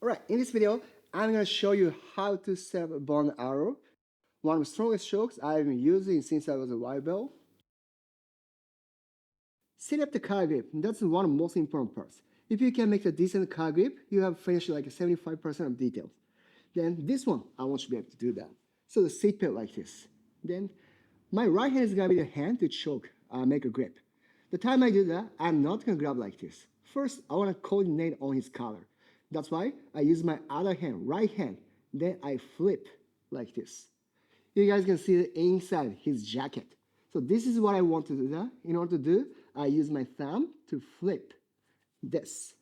Alright, in this video, I'm going to show you how to set up a bow and arrow. One of the strongest strokes I've been using since I was a white belt. Set up the car grip, that's one of the most important parts. If you can make a decent car grip, you have finished like 75% of details. Then this one, I want you to be able to do that. So the seat belt like this. Then my right hand is going to be the hand to choke, make a grip. The time I do that, I'm not going to grab like this. First, I want to coordinate on his collar. That's why I use my other hand, right hand. Then I flip like this. You guys can see the inside his jacket. So this is what I want to do that. In order to do, I use my thumb to flip this.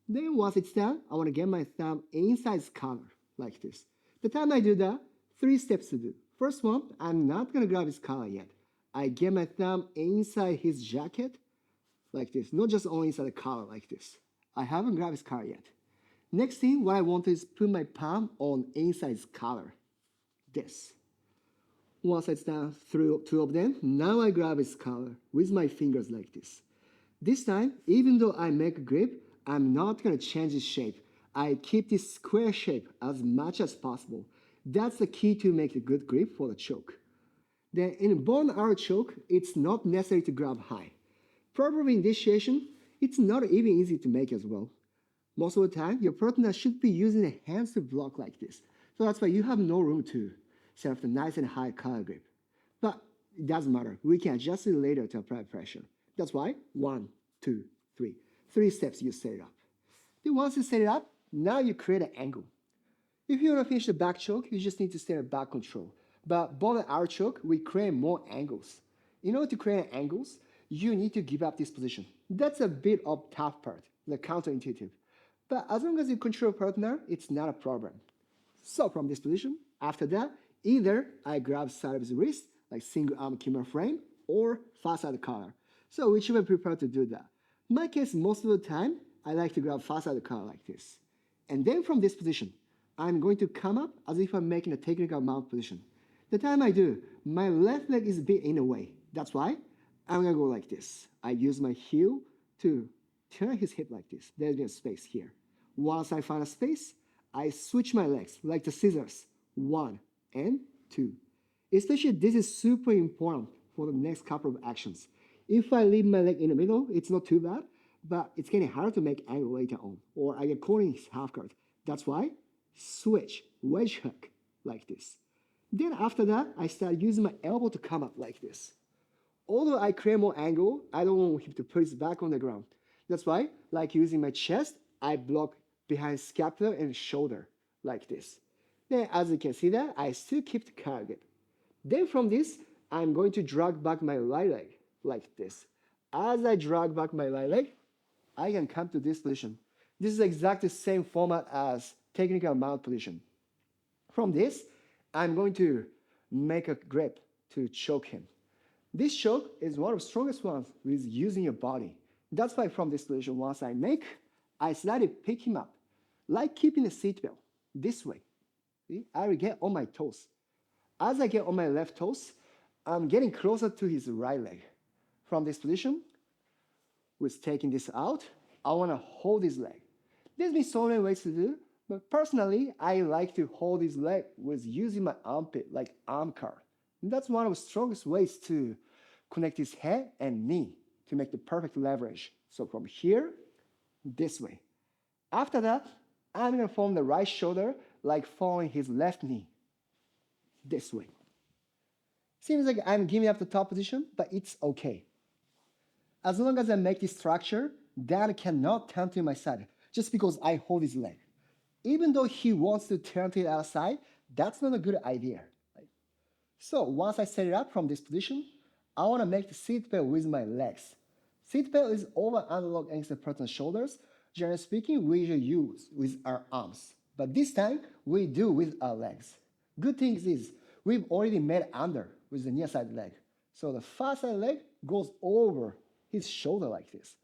Then once it's done, I want to get my thumb inside his collar like this. The time I do that, 3 steps to do. First one, I'm not going to grab his collar yet. I get my thumb inside his jacket like this. Not just only inside the collar like this. I haven't grabbed his collar yet. Next thing, what I want is put my palm on inside his collar. This. Once it's done through 2 of them, now I grab his collar with my fingers like this. This time, even though I make a grip, I'm not going to change its shape. I keep this square shape as much as possible. That's the key to make a good grip for the choke. Then in a bow and arrow choke, it's not necessary to grab high. Probably in this situation, it's not even easy to make as well. Most of the time, your partner should be using the hands to block like this. So that's why you have no room to set up the nice and high collar grip. But it doesn't matter. We can adjust it later to apply pressure. That's why 1, 2, 3. 3 steps you set it up. Then once you set it up, now you create an angle. If you want to finish the back choke, you just need to stay in back control. But bow and arrow choke, we create more angles. In order to create angles, you need to give up this position. That's a bit of tough part, the counterintuitive. But as long as you control your partner, it's not a problem. So from this position, after that, either I grab side of his wrist, like single arm kimura frame, or far side collar. So whichever you prefer to do that. In my case, most of the time, I like to grab far side collar like this. And then from this position, I'm going to come up as if I'm making a technical mount position. The time I do, my left leg is a bit in the way. That's why I'm going to go like this. I use my heel to turn his hip like this. There's a space here. Once I find a space, I switch my legs like the scissors. 1 and 2. Especially this is super important for the next couple of actions. If I leave my leg in the middle, it's not too bad, but it's getting hard to make angle later on. Or I get caught in his half guard. That's why switch, wedge hook like this. Then after that, I start using my elbow to come up like this. Although I create more angle, I don't want him to put his back on the ground. That's why, like using my chest, I block behind scapula and shoulder like this. Then as you can see that, I still keep the collar grip. Then from this, I'm going to drag back my right leg like this. As I drag back my right leg, I can come to this position. This is exactly the same format as technical mount position. From this, I'm going to make a grip to choke him. This choke is one of the strongest ones with using your body. That's why from this position, once I make, I slightly pick him up, like keeping the seatbelt this way. See? I will get on my toes. As I get on my left toes, I'm getting closer to his right leg. From this position, with taking this out, I want to hold his leg. There's been so many ways to do, but personally, I like to hold his leg with using my armpit like arm car. And that's one of the strongest ways to connect his head and knee to make the perfect leverage. So from here, this way. After that, I'm going to form the right shoulder like following his left knee. This way. Seems like I'm giving up the top position, but it's okay. As long as I make this structure, Dan cannot turn to my side just because I hold his leg. Even though he wants to turn to the other side, that's not a good idea. So once I set it up from this position, I want to make the seat belt with my legs. Seat belt is over analog against the person's shoulders. Generally speaking, we usually use with our arms. But this time, we do with our legs. Good thing is, we've already made under with the near side leg. So the far side leg goes over his shoulder like this.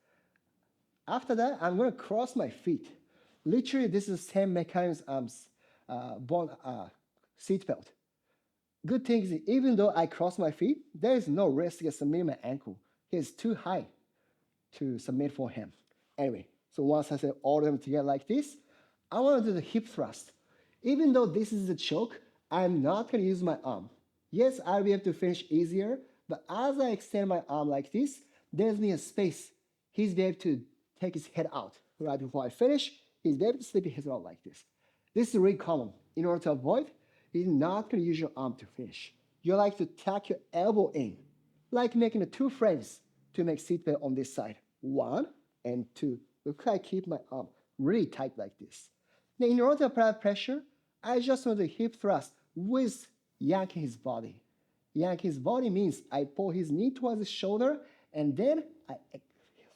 After that, I'm going to cross my feet. Literally, this is the same mechanism as seat belt. Good thing is, even though I cross my feet, there is no risk of submitting my ankle. It's too high to submit for him. Anyway, so once I set all of them together like this, I want to do the hip thrust. Even though this is a choke, I'm not going to use my arm. Yes, I'll be able to finish easier, but as I extend my arm like this, there's me a space. He's be able to take his head out. Right before I finish, he's be able to slip his head out like this. This is really common. In order to avoid, you're not going to use your arm to finish. You like to tuck your elbow in, like making the two frames to make seatbelt on this side. 1 and 2. Look, I keep my arm really tight like this. Now, in order to apply pressure, I just want to hip thrust with yanking his body. Yanking his body means I pull his knee towards his shoulder and then I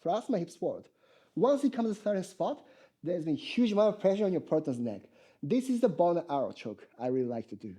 thrust my hips forward. Once he comes to a certain spot, there's been a huge amount of pressure on your person's neck. This is the bow and arrow choke I really like to do.